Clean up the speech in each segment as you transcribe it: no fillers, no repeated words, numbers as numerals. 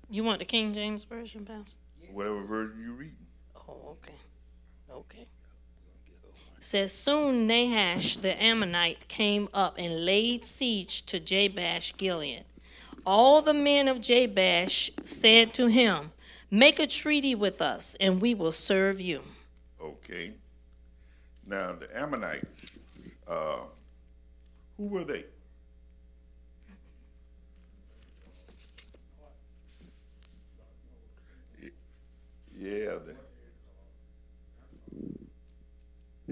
You want the King James Version, Pastor? Whatever version you read. Oh, okay. Okay. Says, soon Nahash the Ammonite came up and laid siege to Jabesh Gilead. All the men of Jabesh said to him, make a treaty with us, and we will serve you. Okay. Now the Ammonites, uh, who were they? Yeah, the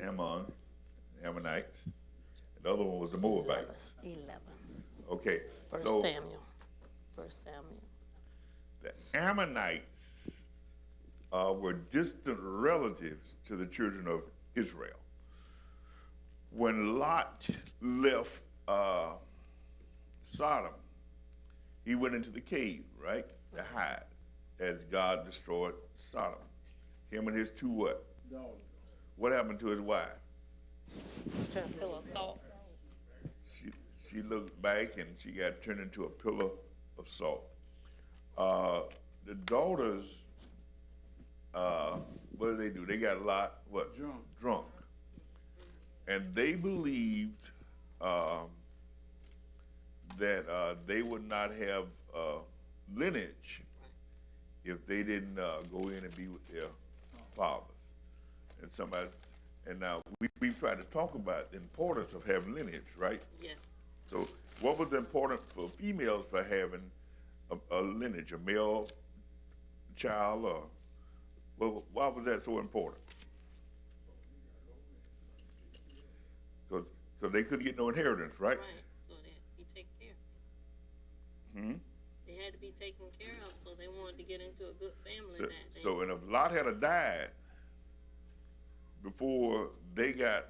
Ammonites. The other one was the Moabites. 11. Okay, First so Samuel. First Samuel. the Ammonites were distant relatives to the children of Israel. When Lot left Sodom, he went into the cave, right, to hide as God destroyed Sodom. Him and his two what? Daughters. What happened to his wife? Turned a pillow of salt. She looked back and she got turned into a pillar of salt. The daughters, what do? They got a lot, what? Drunk. And they believed that they would not have lineage if they didn't go in and be with their fathers. And somebody, and now we've tried to talk about the importance of having lineage, right? Yes. So what was important for females for having a lineage, a male child, or why was that so important? Because they couldn't get no inheritance, right? Right. So they had to be taken care of. Hmm? They had to be taken care of, so they wanted to get into a good family. So and if Lot had died before they got,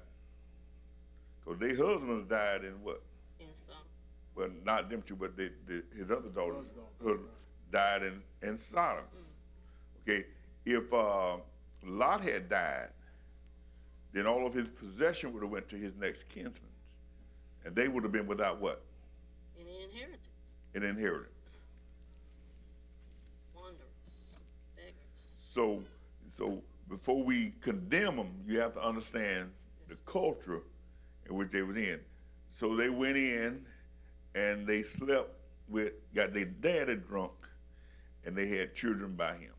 because their husbands died in what? In Sodom. Well, not them two, but his other daughters died in Sodom. Okay, if Lot had died, then all of his possession would have went to his next kinsmen, and they would have been without what? An inheritance. An inheritance. Wanderers, beggars. So before we condemn them, you have to understand the culture in which they was in. So they went in and they slept with, got their daddy drunk, and they had children by him.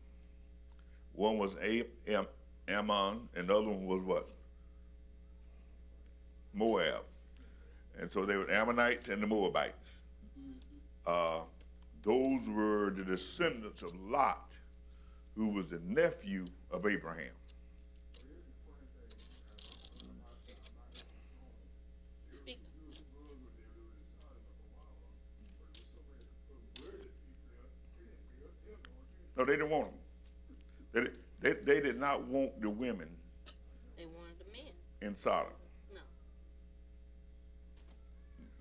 One was Ammon, and the other one was what? Moab. And so they were Ammonites and the Moabites. Those were the descendants of Lot, who was the nephew of Abraham. Speak. No, they didn't want them. They did not want the women. They wanted the men. In Sodom. No.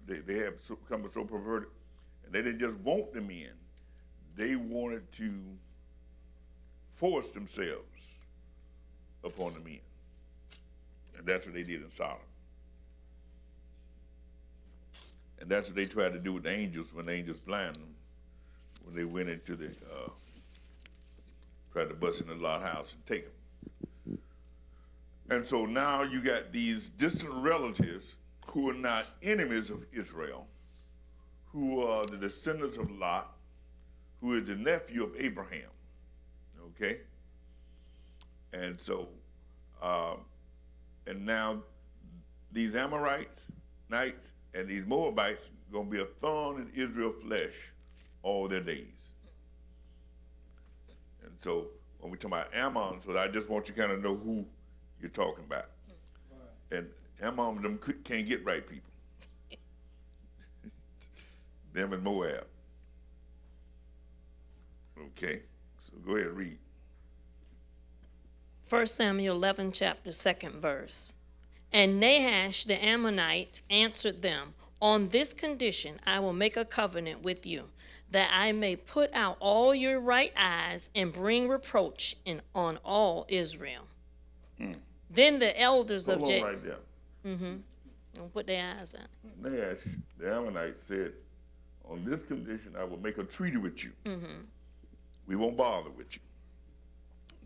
They have become so perverted. And they didn't just want the men. They wanted to force themselves upon the men. And that's what they did in Sodom. And that's what they tried to do with the angels when the angels blinded them. When they went into the, tried to bust in the Lot house and take them. And so now you got these distant relatives who are not enemies of Israel, who are the descendants of Lot, who is the nephew of Abraham. Okay? And so, and now these Amorites, Knights, and these Moabites are going to be a thorn in Israel's flesh all their days. And so when we talk about Ammon, so I just want you to kind of know who you're talking about. And Ammon, them can't get right people. Them and Moab. Okay, so go ahead and read. 1 Samuel 11, chapter 2nd verse. And Nahash the Ammonite answered them, on this condition I will make a covenant with you, that I may put out all your right eyes and bring reproach on all Israel. Then the elders of Jacob. Right there. And put their eyes out. Nahash the Ammonite said, on this condition I will make a treaty with you. We won't bother with you.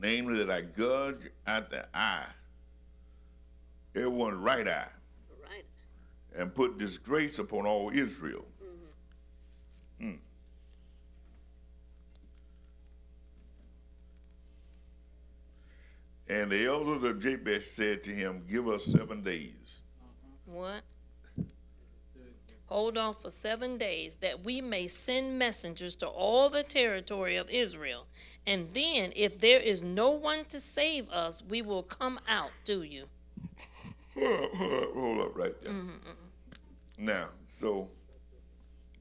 Namely, that I gouge out the eye, everyone's right eye, Right. and put disgrace upon all Israel. Mm. And the elders of Jabesh said to him, give us 7 days. What? Hold on for 7 days, that we may send messengers to all the territory of Israel. And then, if there is no one to save us, we will come out to you. Hold up right there. Now, so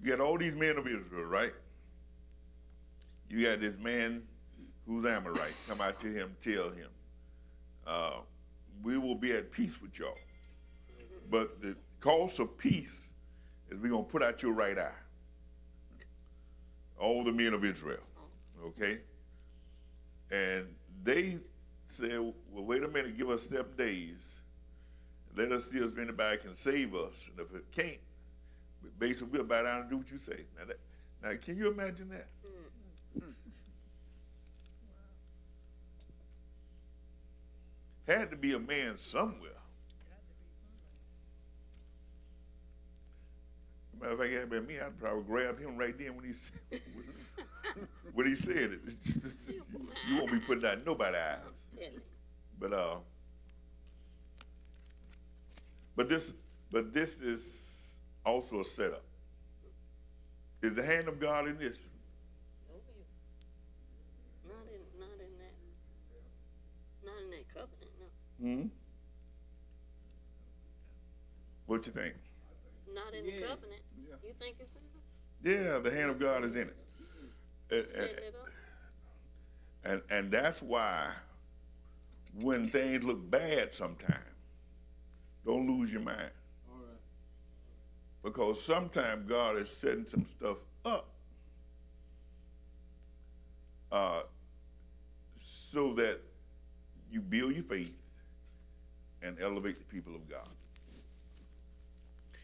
you got all these men of Israel, right? You got this man who's Amorite come out to him, tell him, we will be at peace with y'all. But the cost of peace is we're going to put out your right eye. All the men of Israel, okay? And they said, well, wait a minute, give us 7 days. Let us see if anybody can save us. And if it can't, basically we'll bow down and do what you say. Now can you imagine that? Had to be a man somewhere. Matter of fact, had been me, I'd probably grab him right then when he said, when he said it. You won't be putting out nobody's eyes. But this is also a setup. Is the hand of God in this? Not in that covenant, no. Hmm? What you think? Not in the covenant. You think it's in it? Yeah, the hand of God is in it. Setting it up? And that's why when things look bad sometimes, don't lose your mind. All right. Because sometimes God is setting some stuff up so that you build your faith and elevate the people of God.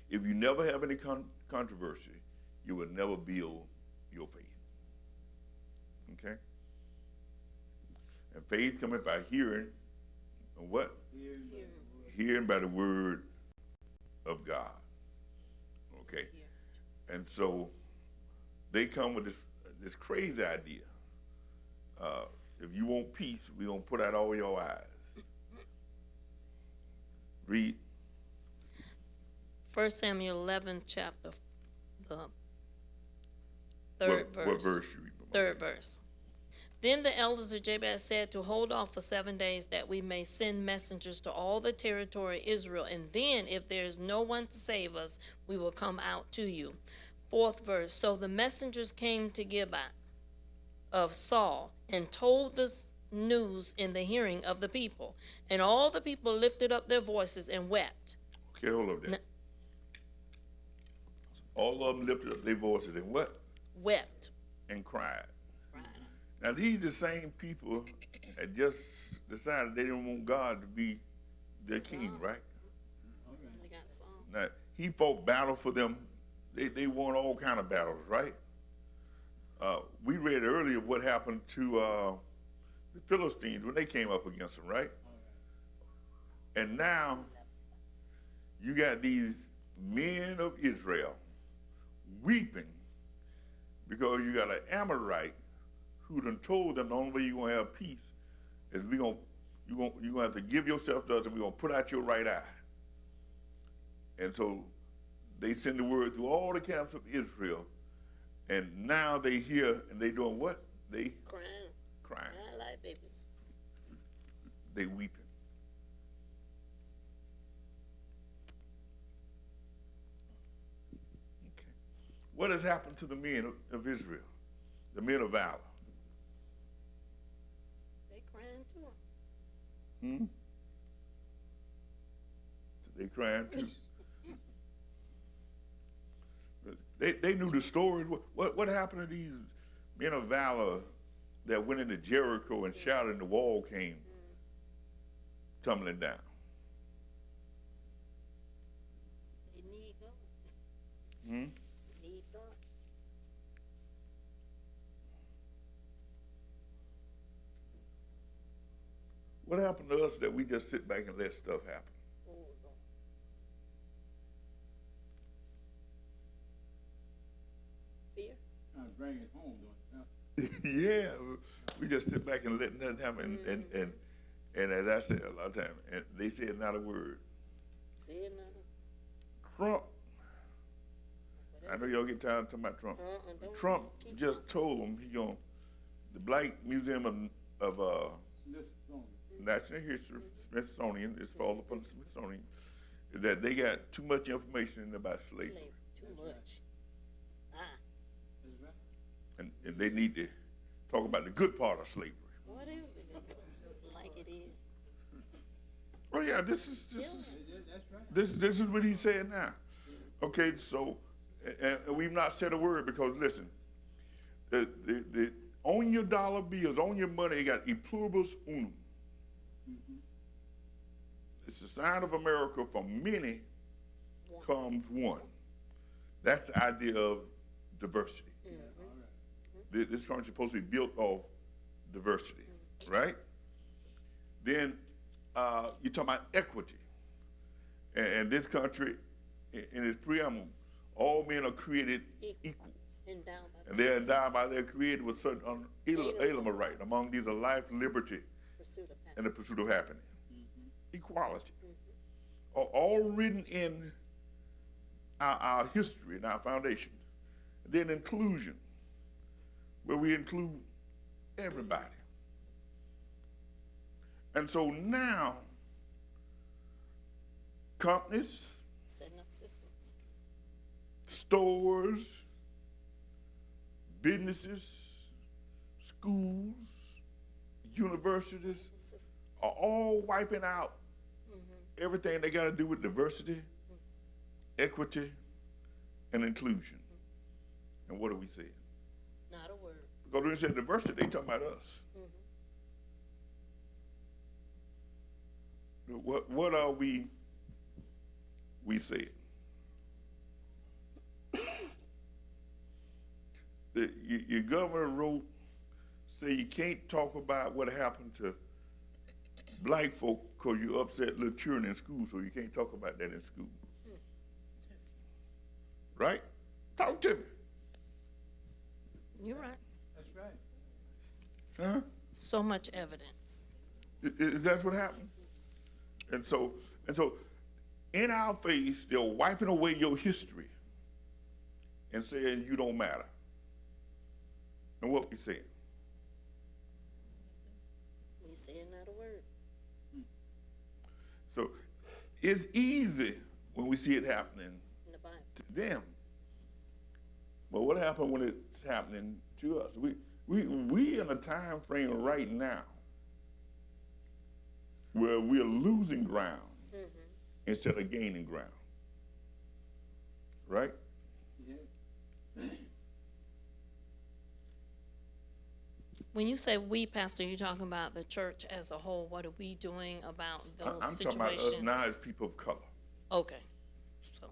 If you never have any controversy, you will never build your faith. Okay? And faith cometh by hearing, and what? Hearing by the word of God. Okay? And so they come with this crazy idea. If you want peace, we're going to put out all your eyes. Read. 1 Samuel 11th chapter, the third verse. What verse you read? Third verse. Then the elders of Jabesh said to hold off for 7 days, that we may send messengers to all the territory of Israel. And then, if there is no one to save us, we will come out to you. Fourth verse. So the messengers came to Gibeah of Saul and told the news in the hearing of the people. And all the people lifted up their voices and wept. Okay, hold up there. All of them lifted up their voices and what? Wept. And cried. Right. Now these the same people that just decided they didn't want God to be their king, right? They got songs. Now he fought battle for them. They won all kind of battles, right? We read earlier what happened to the Philistines when they came up against them, right? And now you got these men of Israel weeping because you got an Amorite who done told them the only way you're gonna have peace is you're gonna have to give yourself to us, and we're gonna put out your right eye. And so they send the word through all the camps of Israel, and now they hear, and they doing what? They Crying. crying. I like babies. They weeping. Okay. What has happened to the men of Israel? The men of valor? They crying too. Hmm? They crying too. They knew the story. What happened to these men of valor that went into Jericho and shouted and the wall came tumbling down? They need God. Hmm? They need God. What happened to us that we just sit back and let stuff happen? Oh, Lord. Fear? Trying to bring it home, don't you? Yeah, we just sit back and let nothing happen. And as I said a lot of times, and they said not a word. Say it now. Trump, I know y'all get tired of talking about Trump. Don't Trump keep just told them he gonna, the Black Museum of Smithsonian. Natural History, Smithsonian, it's falls upon the Smithsonian, that they got too much information about slavery. slavery. Too much. Ah, That's right. And they need to talk about the good part of slavery. what is it? Like it is. Oh yeah, this is That's right. this is what he said now. Okay, so and we've not said a word because listen, the on your dollar bills, on your money, you got e pluribus unum. Mm-hmm. It's the sign of America. From many comes one. That's the idea of diversity. Yeah, all right. This country is supposed to be built off diversity, right? Then you talk about equity, and this country, in its preamble, all men are created equal, Endowed by and they're endowed by their Creator with certain unalienable right. Among these are life, liberty, pursuit of happiness. and the pursuit of happiness. Mm-hmm. Equality, all written in our history and our foundations. Then inclusion, where we include everybody. And so now, companies, Setting up systems. stores, businesses, schools, universities Systems. are all wiping out everything they got to do with diversity, equity, and inclusion. And what do we say? Not a word. Because when they say diversity, they talking about us. What are we saying? Your governor wrote, say you can't talk about what happened to black folk because you upset little children in school, so you can't talk about that in school. Right? Talk to me. You're right. That's right. Huh? So much evidence. Is that what happened? And so, in our face, they're wiping away your history and saying you don't matter. And what we saying? We saying not a word. So, it's easy when we see it happening In the Bible. to them. But what happened when it's happening to us? We in a time frame right now where we're losing ground instead of gaining ground. Right? Yeah. When you say we, Pastor, you're talking about the church as a whole. What are we doing about those I'm talking situations? about us now as people of color. Okay. So,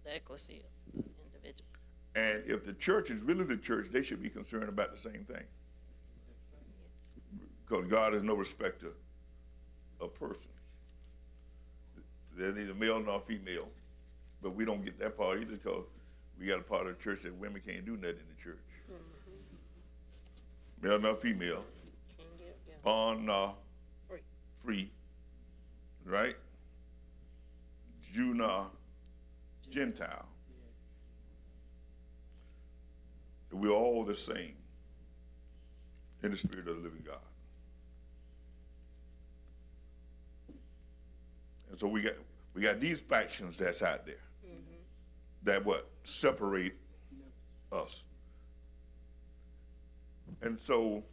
the ecclesia, the individual. And if the church is really the church, they should be concerned about the same thing. Because God is no respecter of persons. They're neither male nor female. But we don't get that part either because we got a part of the church that women can't do nothing in the church. Male nor female. Can give, yeah. Bond nor Free. free. Right? Jew nor Gentile. We're all the same in the spirit of the living God. And so we got these factions that's out there that what? Separate us. And so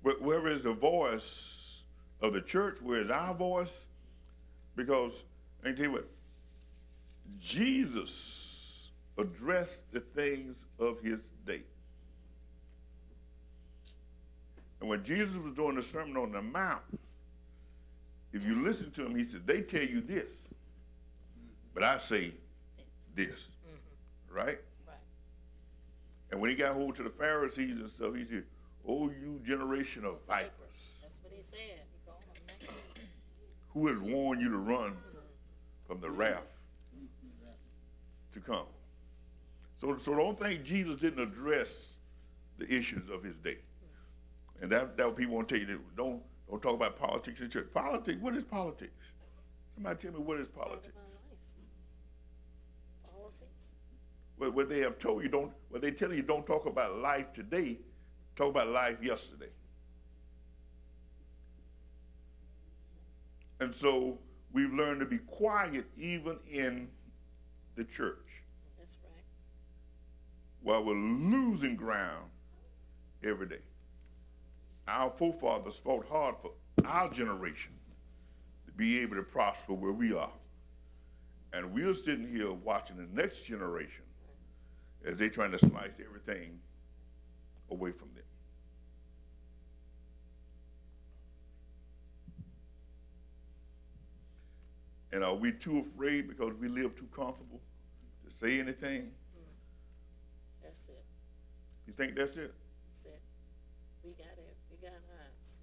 where is the voice of the church? Where is our voice? Because, I can tell you what, Jesus addressed the things of his day. And when Jesus was doing the Sermon on the Mount, if you listen to him, he said, they tell you this, but I say this, right? Right. And when he got hold to the Pharisees and stuff, he said, oh, you generation of vipers. That's what he said. He called them who has warned you to run from the wrath to come. So don't think Jesus didn't address the issues of his day. And that what people want to tell you, don't talk about politics in church. Politics, what is politics? Somebody tell me, what is politics? Policies. What they have told you, what they tell you, don't talk about life today, talk about life yesterday. And so we've learned to be quiet even in the church, That's right. while we're losing ground every day. Our forefathers fought hard for our generation to be able to prosper where we are. And we're sitting here watching the next generation as they're trying to slice everything away from them. And are we too afraid because we live too comfortable to say anything? That's it. You think that's it? That's it. We got it. We got ours.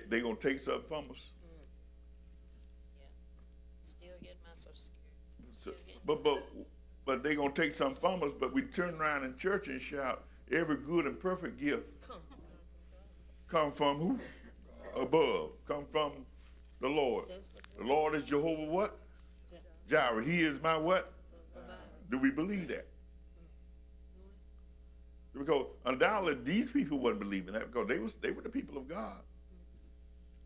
They gonna take something from us. Yeah. Still getting my Social Security. So, Still getting. but they gonna take something from us, but we turn around in church and shout, every good and perfect gift come from who? Above. Come from the Lord. That's what The Lord is Jehovah what? Jireh. He is my what? Do we believe that? Because undoubtedly these people wasn't believing that because they were the people of God.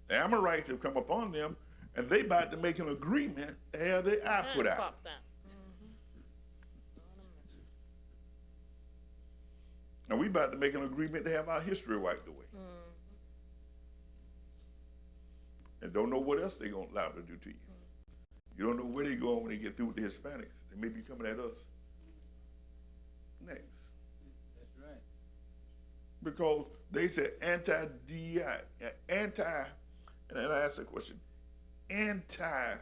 The Amorites have come upon them and they about to make an agreement to have their eye put out. Popped out. And we about to make an agreement to have our history wiped away. And don't know what else they're going to allow to do to you. You don't know where they're going when they get through with the Hispanics. They may be coming at us next. That's right. Because they said anti-DEI, and then I asked a question, anti-diversity.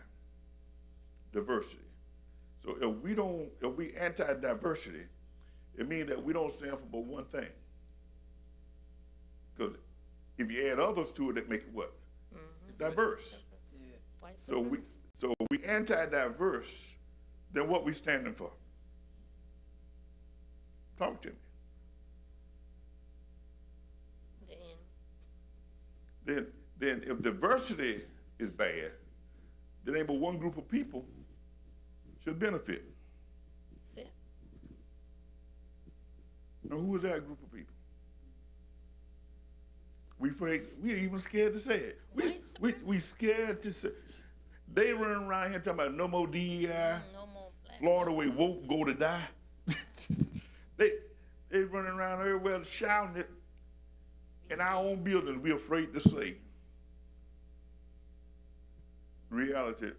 So if we anti-diversity, it means that we don't stand for but one thing. Because if you add others to it, that make it what? Diverse. Yeah. White So we supremacy. anti-diverse, then what we standing for? Talk to me. The end. Then if diversity is bad, then ain't but one group of people should benefit. That's it. Now who is that group of people? We even scared to say it. We scared to say. They run around here talking about no more DEI. No more black. Florida way votes. woke go to die. they running around everywhere shouting it in our own buildings. We afraid to say reality of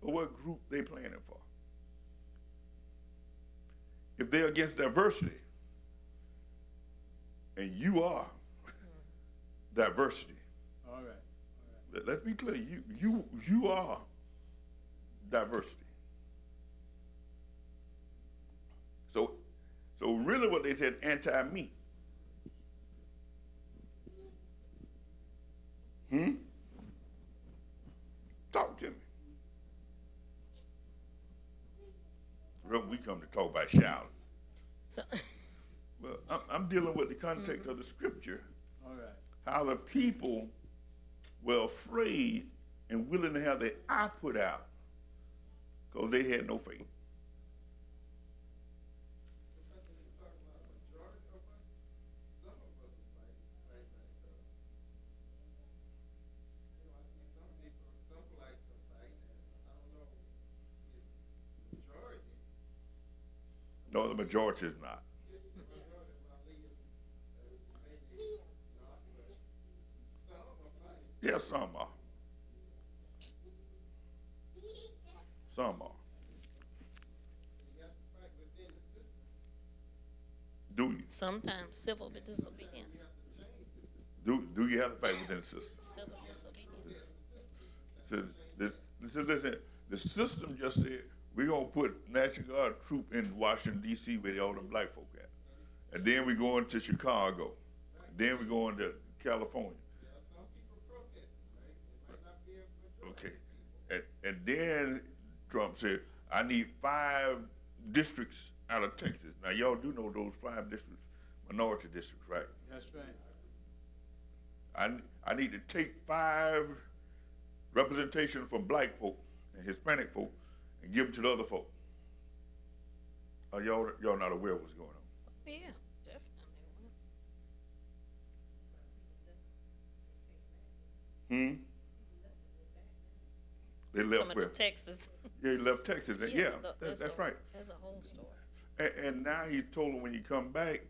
what group they planning for. If they're against diversity, and you are diversity. All right. Let's be clear. You are diversity. So really, what they said, anti-me. Talk to me. Well, we come to talk about shouting. So, Well, I'm dealing with the context of the scripture. All right. How the people were afraid and willing to have their eye put out because they had no faith. No, the majority is not. Yes, some are. Some are. Do you? sometimes civil disobedience. Do you have to fight within the system? Civil disobedience. Listen, the system just said, we're going to put National Guard troop in Washington, D.C. where all the black folk at. And then we go into Chicago. Then we go into California. Yeah, some people protesting, right? It might not be a majority. Okay. And then Trump said, I need 5 districts out of Texas. Now, y'all do know those 5 districts, minority districts, right? That's right. I need to take 5 representation from black folk and Hispanic folk and give them to the other folk. Are y'all not aware of what's going on? Yeah, definitely. They Some left of where? the Texas. Yeah, he left Texas. Yeah, there's that's a- right. There's a whole story. And now he told them when you come back,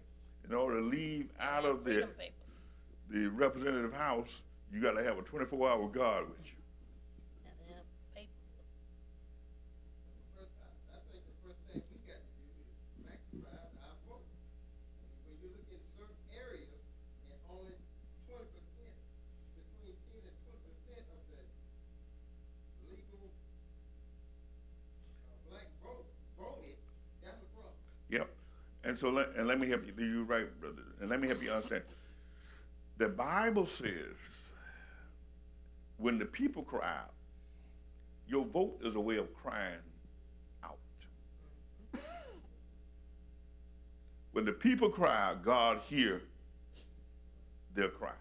in order to leave out of the Freedom papers. representative house, you got to have a 24-hour guard with you. And they have papers. I think the first thing we got to do is maximize our vote. I mean, when you look at certain areas and only 20%, between 10 and 20% of the legal black vote voted, that's a problem. Yep. And so let me help you. You're right, brother. And let me help you understand. The Bible says, when the people cry out, your vote is a way of crying out. When the people cry out, God hear their cry,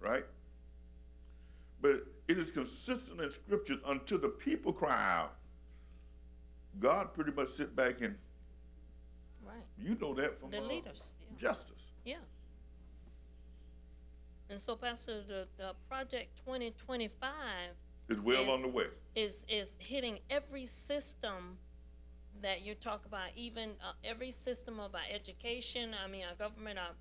right? But it is consistent in scriptures until the people cry out, God pretty much sit back and, Right. you know that from The leaders. Yeah. justice. Yeah. And so, Pastor, the Project 2025 Is well is- on the way. is hitting every system that you talk about, even every system of our education, I mean, our government, our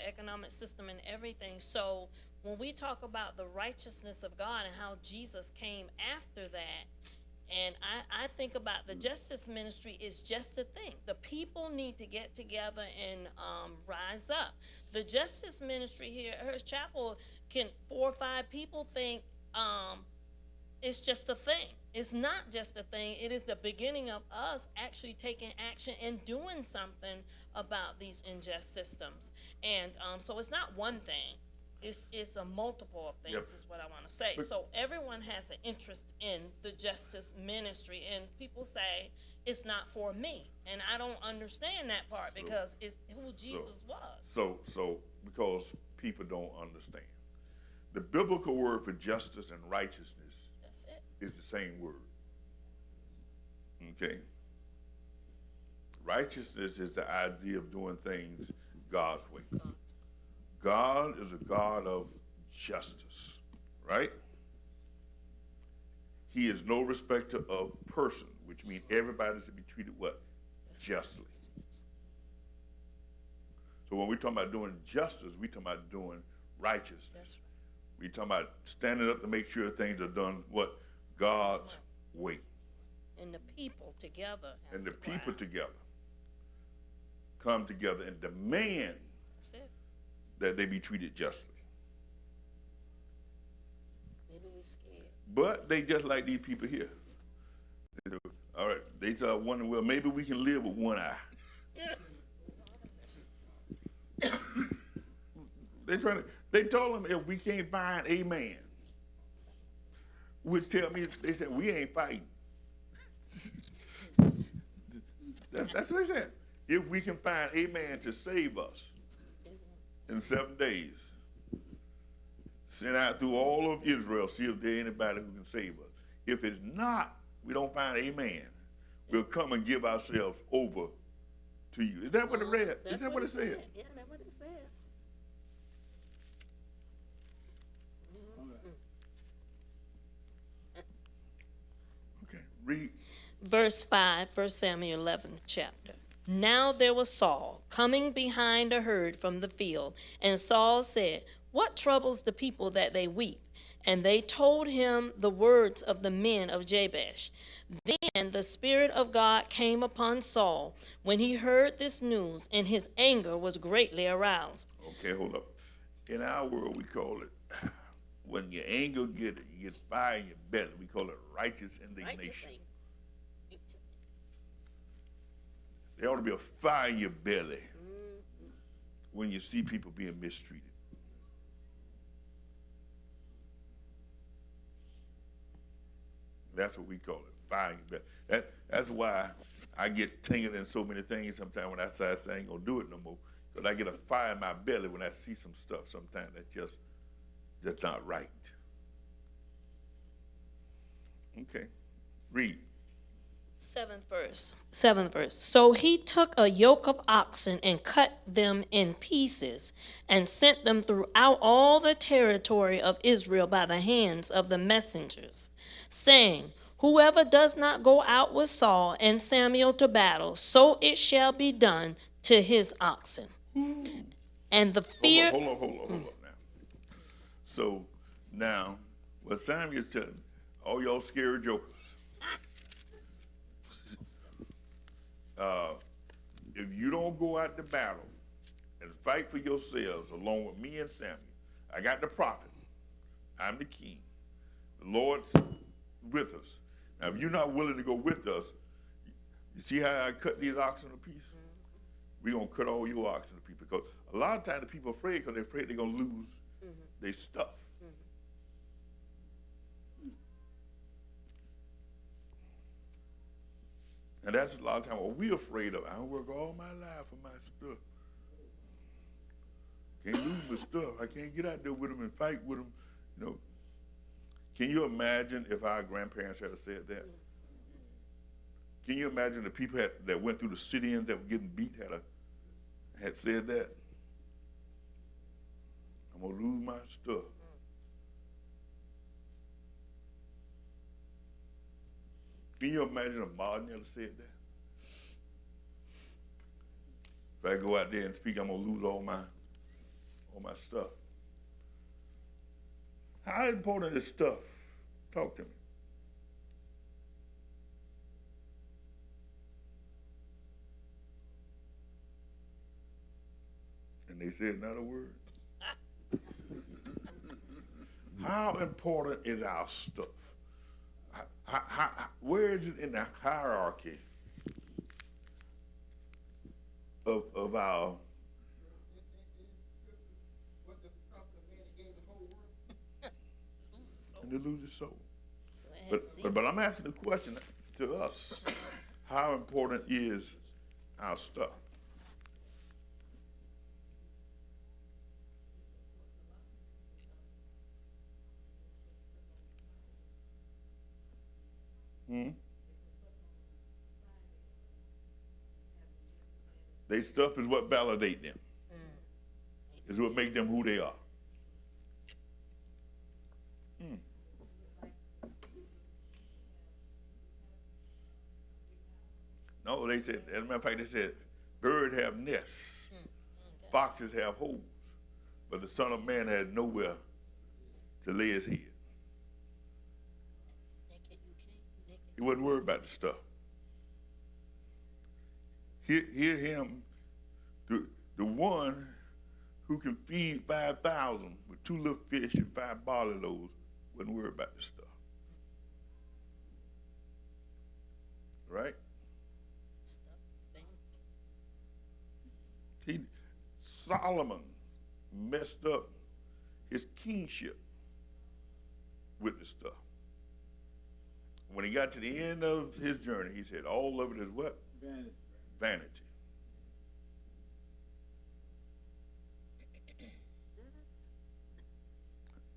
economic system and everything. So when we talk about the righteousness of God and how Jesus came after that, and I think about the justice ministry is just a thing. The people need to get together and rise up. The justice ministry here at Hearst Chapel, can 4 or 5 people think it's just a thing. It's not just a thing. It is the beginning of us actually taking action and doing something about these unjust systems. And so it's not one thing. It's a multiple of things. Yep. Is what I want to say. But- So everyone has an interest in the justice ministry, and people say it's not for me, and I don't understand that part So- because it's who Jesus was. So because people don't understand. The biblical word for justice and righteousness That's it. is the same word. Okay? Righteousness is the idea of doing things God's way. God. God is a God of justice, right? He is no respecter of person, which means everybody should be treated what? Justly. So when we're talking about doing justice, we're talking about doing righteousness. That's right. We're talking about standing up to make sure things are done what? God's way. And the people together. Have And the to cry people out. together come together and demand That's it. that they be treated justly. Maybe we're scared. But they just like these people here. They do, all right, they start wondering, well, maybe we can live with one eye. They told them if we can't find a man, which tell me, they said, we ain't fighting. That's what they said. If we can find a man to save us in 7 days, send out through all of Israel, see if there's anybody who can save us. If it's not, we don't find a man, we'll come and give ourselves over to you. Is that what it read? Is that what it said? Yeah, that's what it said. All right. Okay, read. Verse 5, 1 Samuel 11th chapter. Now there was Saul coming behind a herd from the field, and Saul said, "What troubles the people that they weep?" And they told him the words of the men of Jabesh. Then the Spirit of God came upon Saul when he heard this news, and his anger was greatly aroused. Okay, hold up. In our world, we call it, when your anger you get fire in your belly, we call it righteous indignation. There ought to be a fire in your belly when you see people being mistreated. That's what we call it, fire in your belly. That's why I get tingled in so many things sometimes when I say I ain't gonna do it no more. Because I get a fire in my belly when I see some stuff sometimes that's not right. Okay, read. Seventh verse. Seventh verse. So he took a yoke of oxen and cut them in pieces and sent them throughout all the territory of Israel by the hands of the messengers, saying, whoever does not go out with Saul and Samuel to battle, so it shall be done to his oxen. And the fear. Hold on now. So now, what Samuel's telling all y'all scary jokers, if you don't go out to battle and fight for yourselves along with me and Samuel, I got the prophet, I'm the king, the Lord's with us. Now, if you're not willing to go with us, you see how I cut these oxen to pieces? We're going to cut all your oxen to pieces, because a lot of times the people are afraid because they're afraid they're going to lose their stuff. And that's a lot of times what we're afraid of. I work all my life for my stuff. Can't lose my stuff. I can't get out there with them and fight with them. You know. Can you imagine if our grandparents had said that? Can you imagine the people that went through the sit-ins that were getting beat had said that? I'm gonna lose my stuff. Can you imagine if Martin ever said that? If I go out there and speak, I'm gonna lose all my stuff. How important is stuff? Talk to me. And they said not a word. How important is our stuff? Where is it in the hierarchy of our? What the prophet of man that gave the whole world? And to lose his soul. So it has But I'm asking the question to us: how important is our stuff? Their stuff is what validate them. Is what make them who they are. No, they said, as a matter of fact, they said, birds have nests, foxes have holes, but the Son of Man has nowhere to lay his head. He wasn't worried about the stuff. Hear him, the one who can feed 5,000 with 2 little fish and 5 barley loaves, wasn't worried about the stuff. Right? Solomon messed up his kingship with the stuff. When he got to the end of his journey, he said, all of it is what? Vanity. Vanity.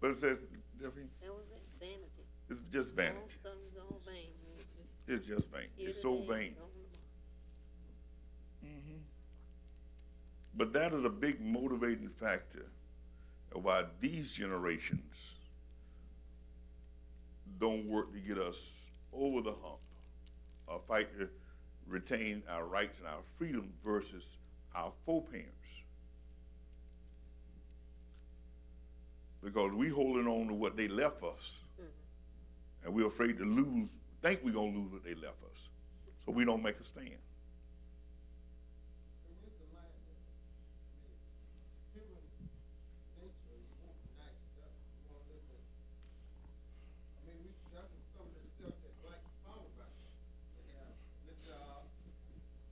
But it says, Jeffrey, That was it. Vanity. it's just vanity. All stuff is all vain. It's just It's just vain. here It's so today, vain. gone tomorrow. But that is a big motivating factor of why these generations don't work to get us over the hump or fight to retain our rights and our freedom versus our foreparents. Because we holding on to what they left us, and we're afraid to lose, think we're gonna lose what they left us, so we don't make a stand. And here's the line there. Human nature, you want nice stuff. You want to live with. We've gotten some of the stuff that black follow about. They have good job,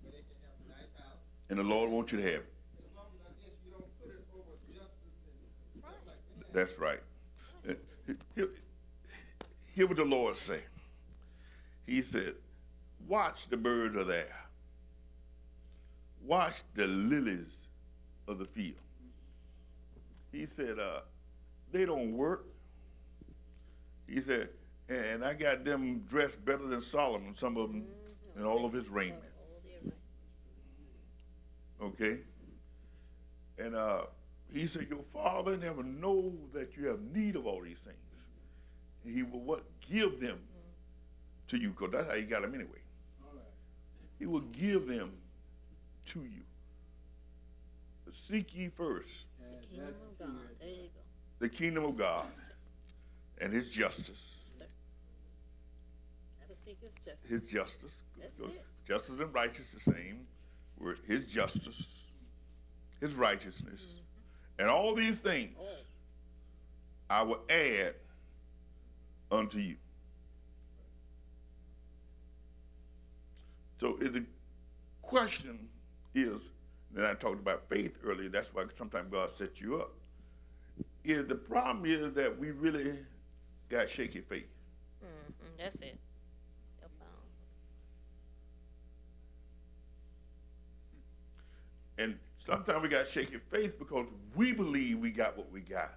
where they can have a nice house. And the Lord wants you to have it. As long as I guess you That's right. Hear what the Lord say. He said, watch the birds of the air. Watch the lilies of the field. He said, they don't work. He said, and I got them dressed better than Solomon, some of them, in all of his raiment. Okay? And he said, your father never know that you have need of all these things. And he will what? Give them to you, because that's how you got them anyway. He will give them to you. But seek ye first The kingdom of God. There you go. the kingdom of God and his justice. Sir. Gotta seek his justice. His justice. That's Because it. justice and righteousness the same word. His justice, his righteousness, and all these things Oh, I will add unto you. So the question is, and I talked about faith earlier, that's why sometimes God sets you up. Is the problem is that we really got shaky faith. that's it. Yep, And sometimes we got shaky faith because we believe we got what we got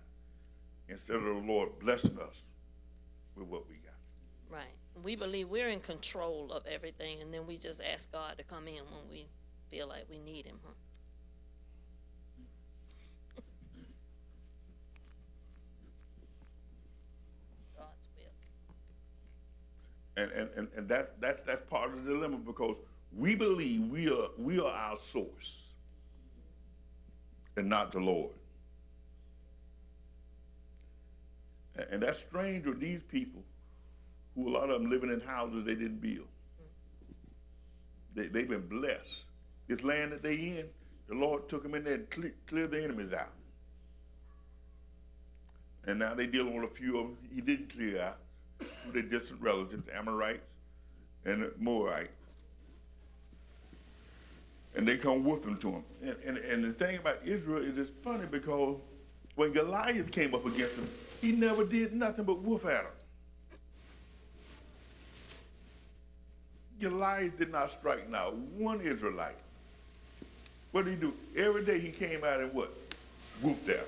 instead of the Lord blessing us with what we got. Right. We believe we're in control of everything, and then we just ask God to come in when we feel like we need him, huh? God's will. And that's part of the dilemma because we believe we are our source and not the Lord. And that's strange with these people who a lot of them living in houses they didn't build. They've been blessed. This land that they in, the Lord took them in there and cleared the enemies out. And now they dealing with a few of them he didn't clear out, who their distant relatives, the Amorites and the Moabites. And they come whooping to him. And the thing about Israel is it's funny because when Goliath came up against him, he never did nothing but whoop at him. Goliath did not strike now one Israelite. What did he do? Every day he came out and what? Whooped at him.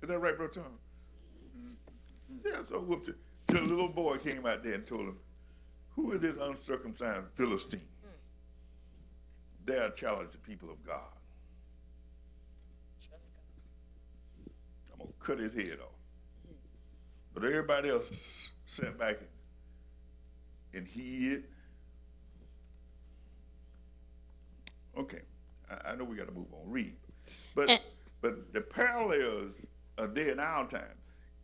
Is that right, Brother Tom? Yeah, so whooped it. Till the little boy came out there and told him, who is this uncircumcised Philistine? Dare challenge the people of God. Trust God. I'm going to cut his head off. But everybody else sat back and hid. Okay, I know we got to move on. Read. But the parallels are there in our time.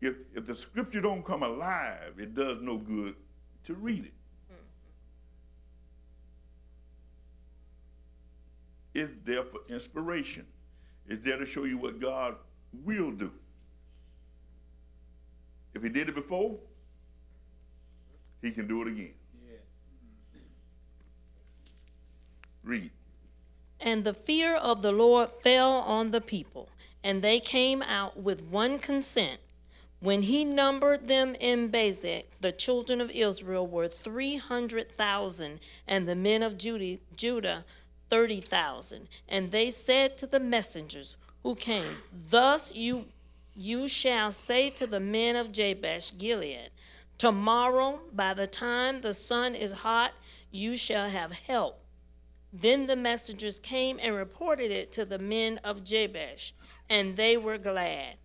If the scripture don't come alive, it does no good to read it. It's there for inspiration. It's there to show you what God will do. If he did it before, he can do it again. Yeah. Read. And the fear of the Lord fell on the people, and they came out with one consent. When he numbered them in Bezek, the children of Israel were 300,000, and the men of Judah 30,000. And they said to the messengers who came, thus you shall say to the men of Jabesh Gilead, tomorrow by the time the sun is hot, you shall have help. Then the messengers came and reported it to the men of Jabesh, and they were glad.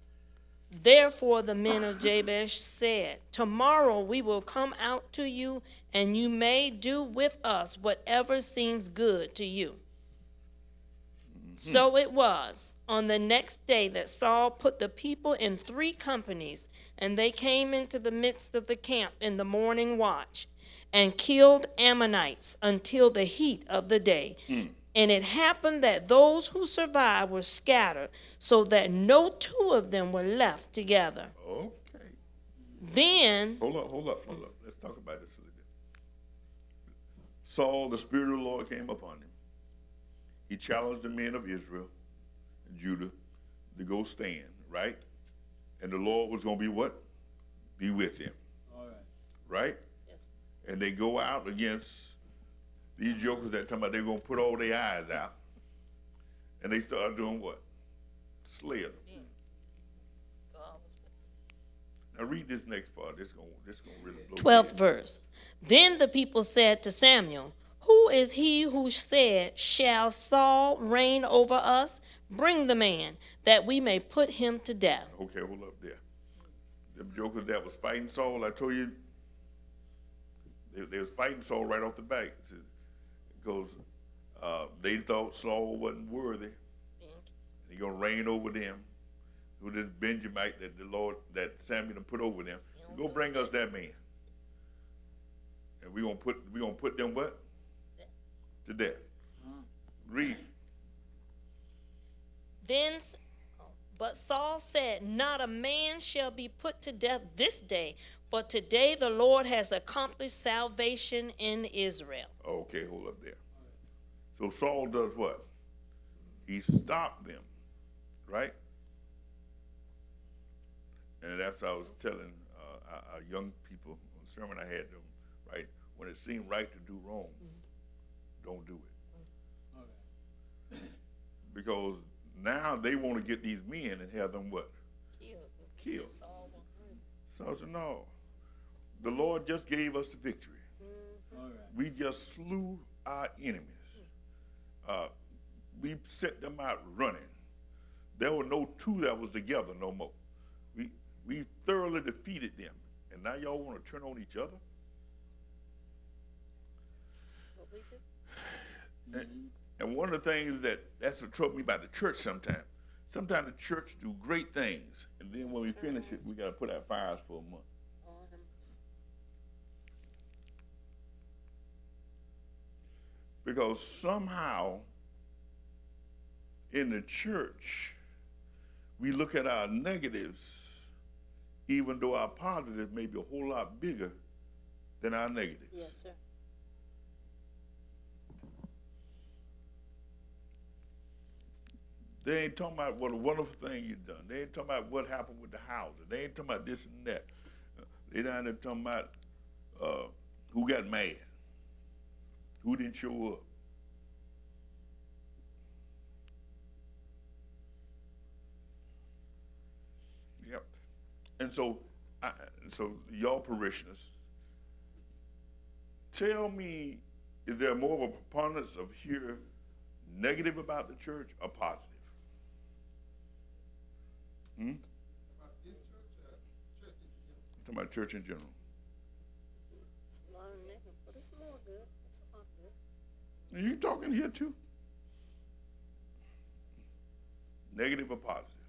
Therefore the men of Jabesh said, tomorrow we will come out to you, and you may do with us whatever seems good to you. So it was on the next day that Saul put the people in 3 companies, and they came into the midst of the camp in the morning watch, and killed Ammonites until the heat of the day. And it happened that those who survived were scattered, so that no 2 of them were left together. Okay. Then, Hold up. Let's talk about this a little bit. Saul, the Spirit of the Lord came upon him. He challenged the men of Israel and Judah. to go stand, right? And the Lord was going to be what? Be with him, All right. right? Yes. And they go out against these jokers that talking about they're going to put all their eyes out. And they start doing what? Slaying them. God was with Now read this next part. This gonna really blow. 12th verse. Then the people said to Samuel, "Who is he who said, 'Shall Saul reign over us?' Bring the man, that we may put him to death." Okay, hold up there. Them jokers that was fighting Saul, I told you, they was fighting Saul right off the bat. Because they thought Saul wasn't worthy. He's gonna reign over them. Who this Benjamite that Samuel put over them. Go bring us that man. And we gonna put them what? To death. Read. But Saul said, "Not a man shall be put to death this day, for today the Lord has accomplished salvation in Israel." Okay, hold up there. So Saul does what? He stopped them, right? And that's what I was telling our young people on the sermon I had them, right? When it seemed right to do wrong, don't do it. All right. Because now they want to get these men and have them what? Killed. So I said, no. The Lord just gave us the victory. All right. We just slew our enemies. We set them out running. There were no two that was together no more. We thoroughly defeated them. And now y'all want to turn on each other? And one of the things that's what troubled me about the church sometimes. Sometimes the church do great things, and then when we finish it, we got to put out fires for a month. Because somehow in the church, we look at our negatives, even though our positives may be a whole lot bigger than our negatives. Yes, sir. They ain't talking about what a wonderful thing you've done. They ain't talking about what happened with the houses. They ain't talking about this and that. They down there talking about who got mad, who didn't show up. Yep. And so y'all parishioners, tell me, is there more of a proponents of here negative about the church or positive? About this church, church in general. I'm talking about church in general. It's a lot of negative, but it's more good. It's a lot good. Are you talking here too? Negative or positive?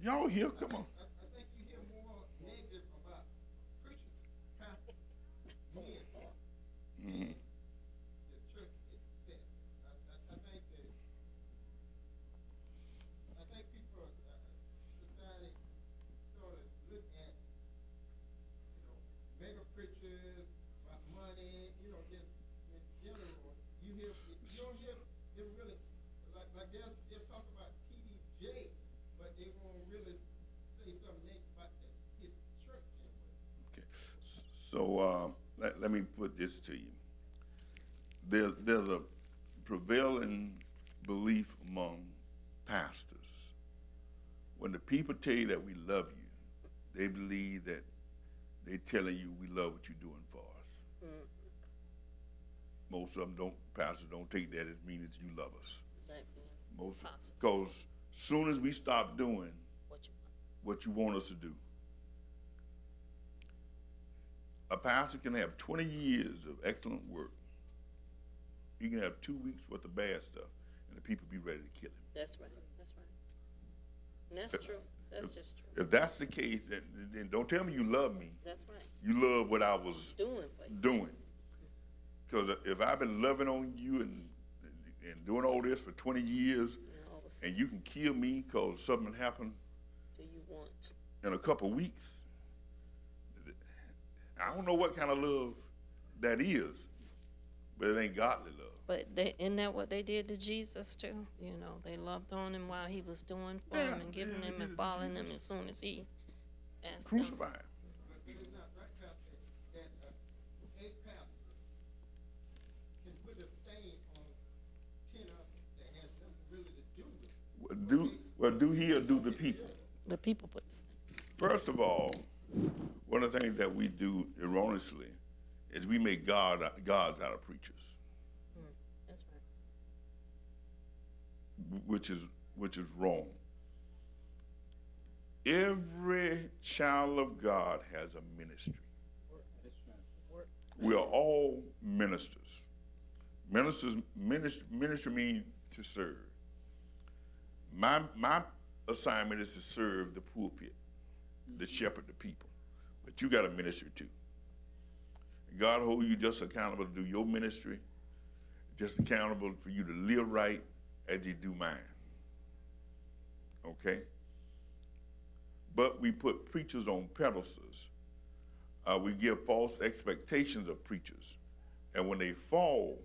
Y'all here? Come on. I think you hear more negative about preachers, pastors, men, Mm-hmm. the church itself. I think people, society sort of look at, mega preachers, about money, just in general. You don't hear them really, like they'll talk about T.D. Jakes, but they won't really say something negative about his church anyway. Okay. So let me put this to you. There's a prevailing belief among pastors. When the people tell you that we love you, they believe that they're telling you we love what you're doing for us. Mm-hmm. Most of them pastors don't take that as mean as you love us. Most, Positive. because soon as we stop doing What you what you want us to do, a pastor can have 20 years of excellent work. He can have 2 weeks worth of bad stuff, and the people be ready to kill him. That's right. That's right. And that's true. That's just true. If that's the case, then don't tell me you love me. That's right. You love what I was Doing for you. doing. Because if I've been loving on you and doing all this for 20 years, And all of a sudden, and you can kill me because something happened do you want? in a couple of weeks, I don't know what kind of love that is. but it ain't godly love. But isn't that what they did to Jesus too? You know, they loved on him while he was doing for Yeah, him and giving yeah, him they and did to following him Jesus. as soon as he asked them. Crucify him. But it is not right, Pastor, that a pastor can put a stain on 10 others that has nothing really to do with it. Well, do he or do the people? The people put this. First of all, one of the things that we do erroneously is we make gods out of preachers, That's right. which is wrong. Every child of God has a ministry. We are all ministers. Ministry means to serve. My assignment is to serve the pulpit, to shepherd the people. But you got a ministry too. God hold you just accountable to do your ministry, just accountable for you to live right as you do mine. Okay? But we put preachers on pedestals. We give false expectations of preachers. And when they fall,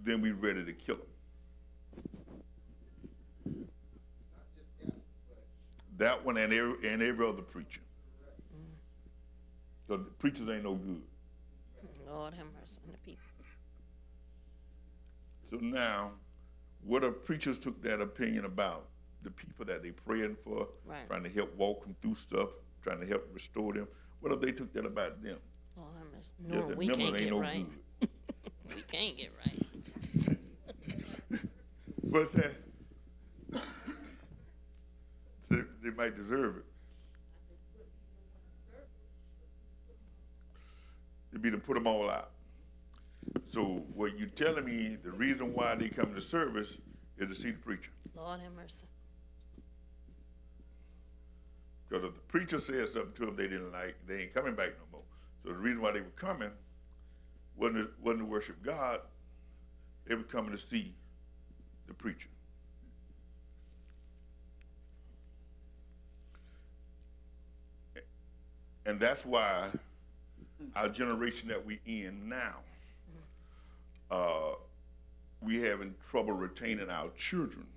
then we're ready to kill them. Not just that, but That one and every other preacher. So the preachers ain't no good. Lord have mercy on the people. So now, what if preachers took that opinion about the people that they praying for, Right. trying to help walk them through stuff, trying to help restore them? What if they took that about them? Lord have mercy. Just No, that we them can't ain't get no right. good. We can't get right. What's that? So they might deserve it. It'd be to put them all out. So what you telling me, the reason why they come to service is to see the preacher. Lord have mercy. Because if the preacher said something to them they didn't like, they ain't coming back no more. So the reason why they were coming wasn't to worship God, they were coming to see the preacher. And that's why our generation that we in now, we having trouble retaining our children.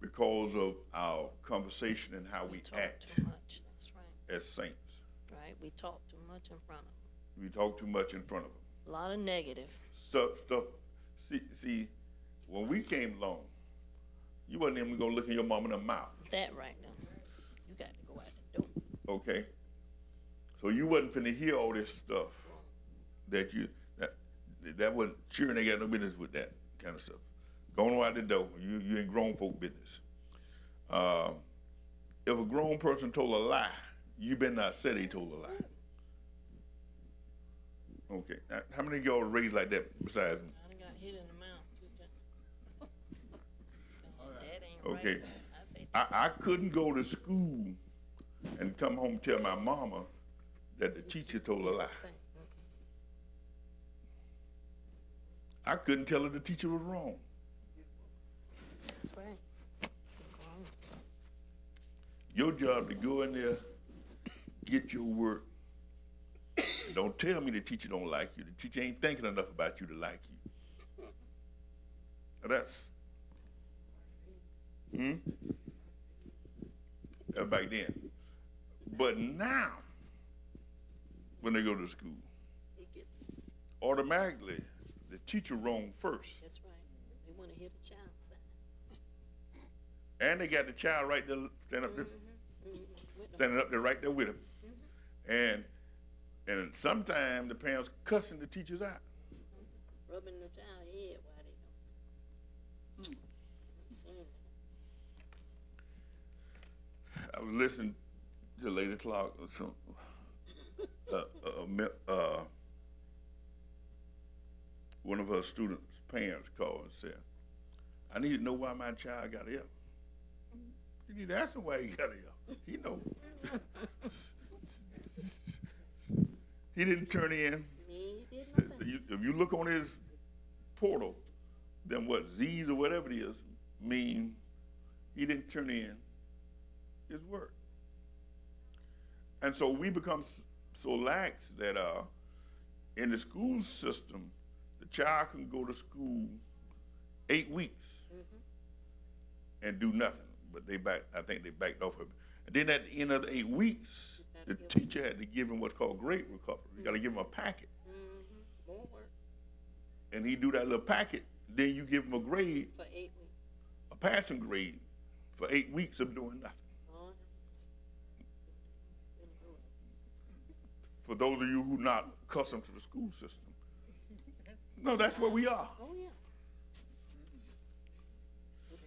Because of our conversation and how we talk act too much. That's right. as saints. Right. We talk too much in front of them. We talk too much in front of them. A lot of negative. Stuff. See, when we came along, you wasn't even gonna look in your mama in the mouth, That right now. You got to go out the door. okay? So you wasn't finna hear all this stuff that wasn't children ain't got no business with that kind of stuff. Going out the door, you in grown folk business. If a grown person told a lie, you better not say they told a lie. Okay, now, how many of y'all were raised like that besides me? I done got hit in the mouth 2 times. That ain't Okay. right. I say, I couldn't go to school and come home and tell my mama that the teacher told a lie. I couldn't tell her the teacher was wrong. That's right. Grown. Your job to go in there, get your work. Don't tell me the teacher don't like you. The teacher ain't thinking enough about you to like you. Now that's back then. But now, when they go to school, They get, automatically the teacher wrong first, that's right. They want to hear the child say. and they got the child right there standing up there, With them. standing up there right there with him, and sometimes the parents cussing the teachers out. Rubbing the child head while they go. Seeing that. I was listening to Lady Clark or some, one of her students' parents called and said, "I need to know why my child got ill." You need to ask him why he got ill. He know. He didn't turn in. Me did So nothing. if you look on his portal, then what Z's or whatever it is mean he didn't turn in his work. And so we become so lax that in the school system, the child can go to school 8 weeks and do nothing. But I think they backed off of it. And then at the end of the 8 weeks, the teacher had to give him what's called grade recovery. You got to give him a packet. More work And he do that little packet. Then you give him a grade, for 8 weeks. a passing grade, for 8 weeks of doing nothing. Oh, For those of you who not accustomed to the school system. No, that's where we are. oh yeah.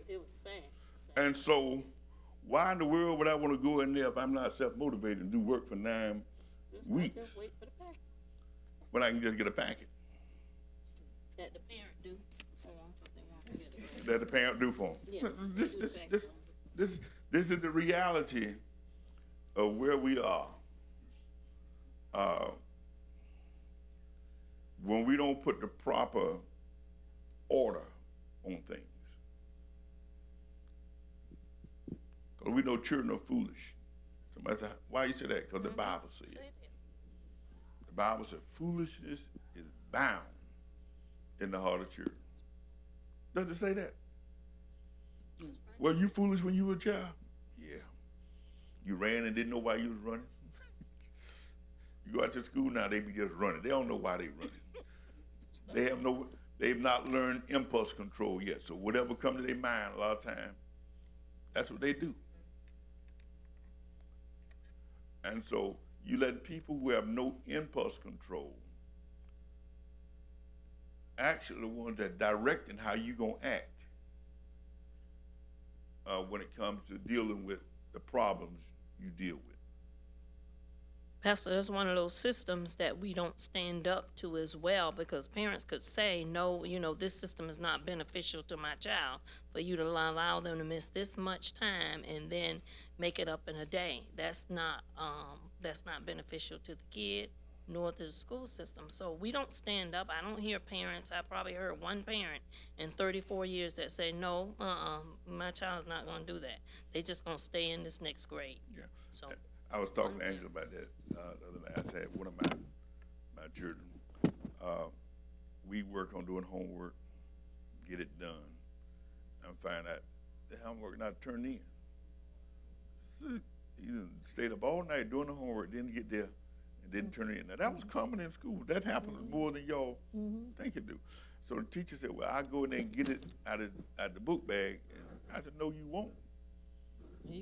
It was sad. And so, why in the world would I want to go in there if I'm not self-motivated and do work for 9 Just weeks Just wait for the packet. when I can just get a packet That the parent do for them, 'cause they want to get it. that the parent do for them? Yeah. This is the reality of where we are. When we don't put the proper order on things. Because we know children are foolish. Somebody said, why you say that? Because the Bible says. Say that. The Bible said foolishness is bound in the heart of children. Does it say that? Were you foolish when you were a child? Yeah. You ran and didn't know why you was running? You go out to school now, they be just running. They don't know why they running. They've not learned impulse control yet. So whatever comes to their mind a lot of times, that's what they do. And so you let people who have no impulse control actually the ones that directing how you gonna act when it comes to dealing with the problems you deal with. Pastor, that's one of those systems that we don't stand up to as well, because parents could say, no, this system is not beneficial to my child, for you to allow them to miss this much time and then make it up in a day. That's not beneficial to the kid nor to the school system. So we don't stand up. I don't hear parents. I probably heard one parent in 34 years that say, no, my child's not going to do that. They just going to stay in this next grade. Yeah. So I was talking to Angela about that the other night. I said, one of my children, we work on doing homework, get it done, and find out the homework not turned in. So he stayed up all night doing the homework, didn't get there, and didn't turn it in. Now, that was common in school. That happens more than y'all think it do. So the teacher said, well, I'll go in there and get it out of the book bag. And I said, no, you won't.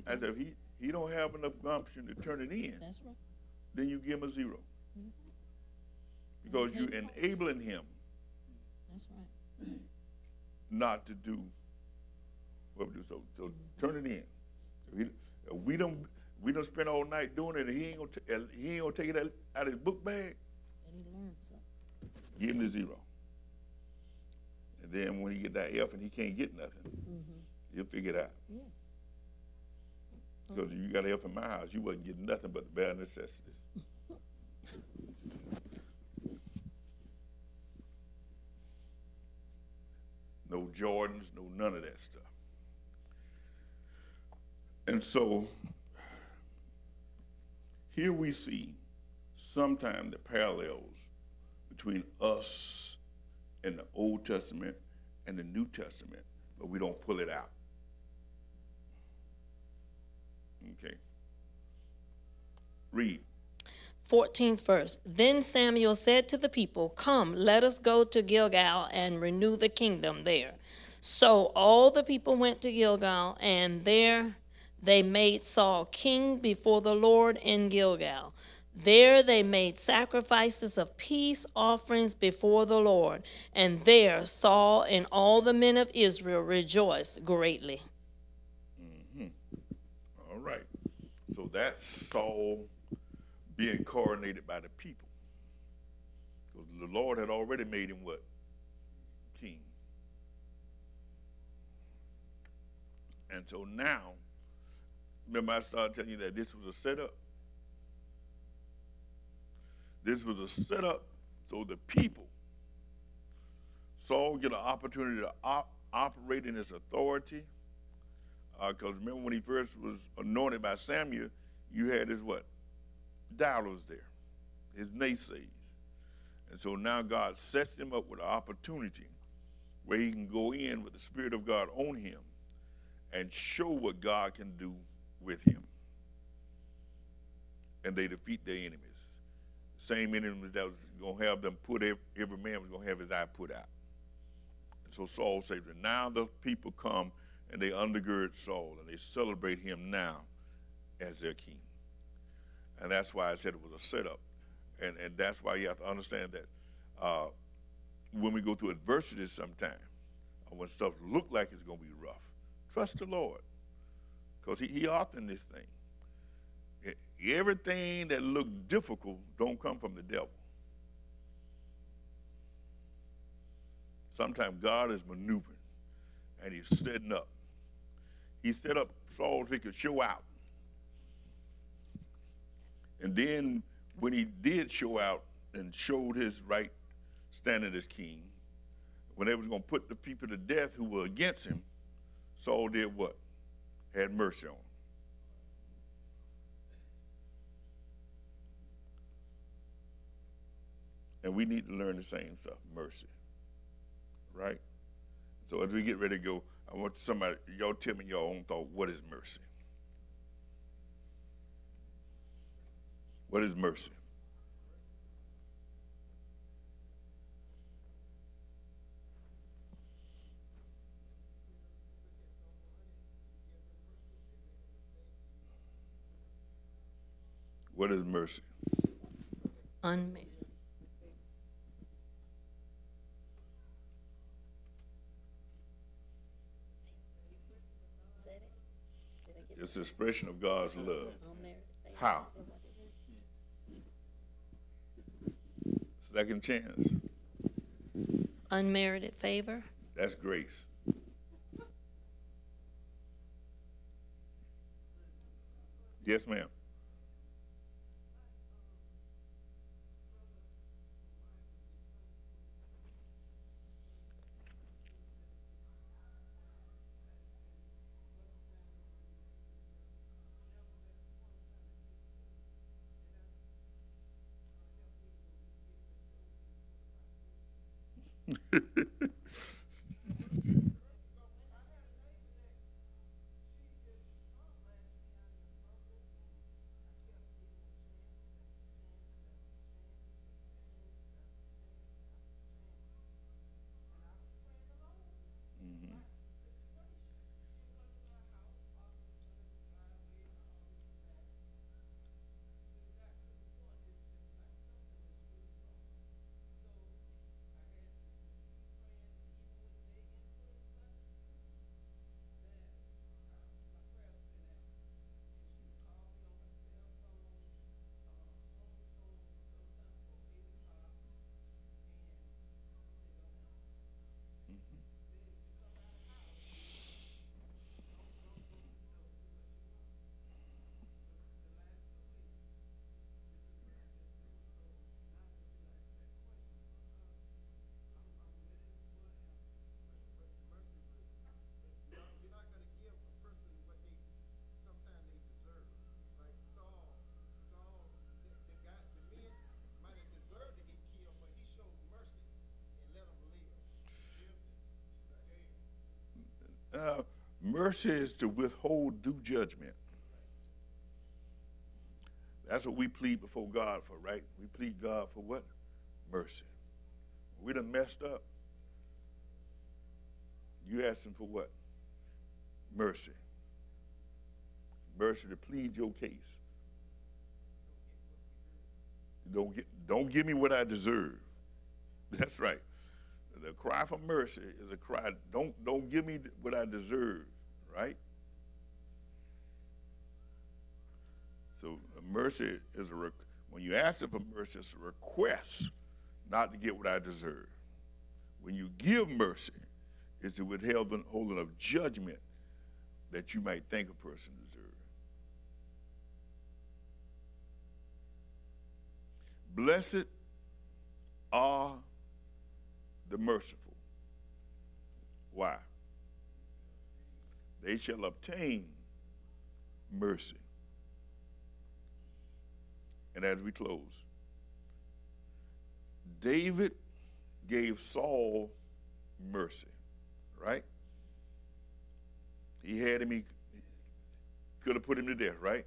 I said, if he don't have enough gumption to turn it in, that's right. then you give him a 0. Because you're enabling him That's right. not to do what we do. So turn it in. So we don't spend all night doing it, and he ain't gonna take it out of his book bag. And he learned something. Give him the 0. And then when he get that F and he can't get nothing, he'll figure it out. Yeah. Because if you got an F in my house, you wasn't getting nothing but the bare necessities. No Jordans, no none of that stuff. And so here we see sometimes the parallels between us and the Old Testament and the New Testament, but we don't pull it out. Okay. Read. 14th verse. Then Samuel said to the people, come, let us go to Gilgal and renew the kingdom there. So all the people went to Gilgal, and there they made Saul king before the Lord in Gilgal. There they made sacrifices of peace offerings before the Lord, and there Saul and all the men of Israel rejoiced greatly. All right. So that's Saul being coronated by the people. Because the Lord had already made him what? King. And so now, remember I started telling you that this was a setup? This was a setup so the people, Saul get an opportunity to operate in his authority. Because remember when he first was anointed by Samuel, you had his what? doubters there, his naysays. And so now God sets him up with an opportunity where he can go in with the Spirit of God on him and show what God can do with him. And they defeat their enemies. Same enemies that was going to have them put, every man was going to have his eye put out. And so Saul said, now the people come and they undergird Saul and they celebrate him now as their king. And that's why I said it was a setup. And that's why you have to understand that when we go through adversity sometime, or when stuff look like it's going to be rough, trust the Lord, because he authored this thing. Everything that look difficult don't come from the devil. Sometimes God is maneuvering, and he's setting up. He set up Saul so he could show out. And then when he did show out and showed his right standing as king, when they was going to put the people to death who were against him, Saul did what? Had mercy on him. And we need to learn the same stuff, mercy. Right? So as we get ready to go, I want somebody, y'all tell me your own thought, what is mercy? What is mercy? What is mercy? Unmerited. It's the expression of God's love. Unmerited favor. How? Second chance. Unmerited favor. That's grace. Yes, ma'am. You're not going to give a person what they sometimes they deserve. Like Saul, the guy, the men might have deserved to get killed, but he showed mercy and let them live. Mercy is to withhold due judgment. That's what we plead before God for, right? We plead God for what? Mercy. We done messed up. You asking for what? Mercy. Mercy to plead your case. Don't give me what I deserve. That's right. The cry for mercy is a cry, don't give me what I deserve, right? So mercy is when you ask for mercy, it's a request not to get what I deserve. When you give mercy, it's the withholding of judgment that you might think a person deserves. Blessed are the merciful. Why? They shall obtain mercy and as we close, David gave Saul mercy, right? He had him, he could have put him to death, right?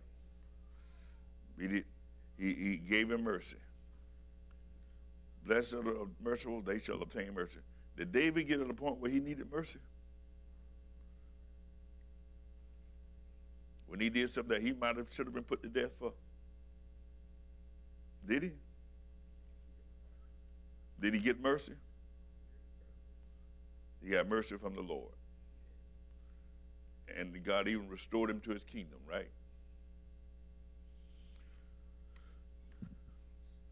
He gave him mercy. Blessed are the merciful, they shall obtain mercy. Did David get to the point where he needed mercy? When he did something that he should have been put to death for? Did he? Did he get mercy? He got mercy from the Lord. And God even restored him to his kingdom, right?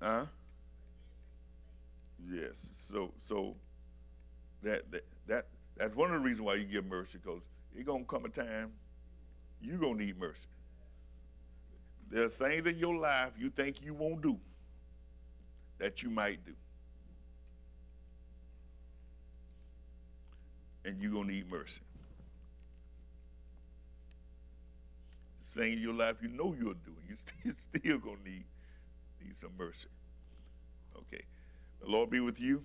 Huh? Yes. So that's one of the reasons why you give mercy, because it's gonna come a time you're gonna need mercy. There's things in your life you think you won't do that you might do. And you're gonna need mercy. Things in your life you know you'll do, you're still gonna need some mercy. Okay. The Lord be with you.